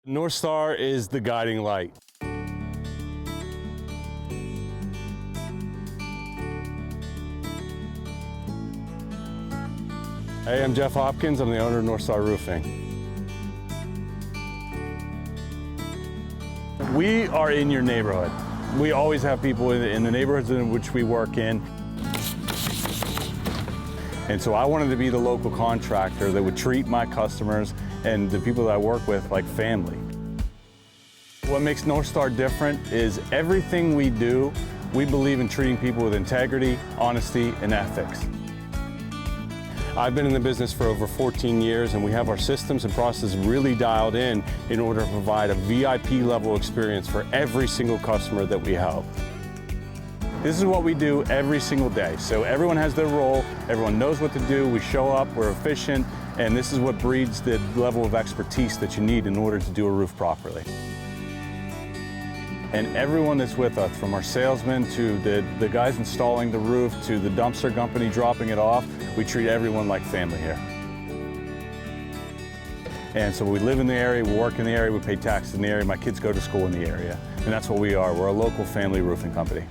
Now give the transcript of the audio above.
North Star is the guiding light. Hey, I'm Jeff Hopkins. I'm the owner of North Star Roofing. We are in your neighborhood. We always have people in the neighborhoods in which we work in. And so I wanted to be the local contractor that would treat my customers and the people that I work with like family. What makes North Star different is everything we do, we believe in treating people with integrity, honesty, and ethics. I've been in the business for over 14 years, and we have our systems and processes really dialed in order to provide a VIP level experience for every single customer that we help. This is what we do every single day. So everyone has their role, everyone knows what to do, we show up, we're efficient, and this is what breeds the level of expertise that you need in order to do a roof properly. And everyone that's with us, from our salesmen to the guys installing the roof to the dumpster company dropping it off, we treat everyone like family here. And so we live in the area, we work in the area, we pay taxes in the area, my kids go to school in the area. And that's what we are. We're a local family roofing company.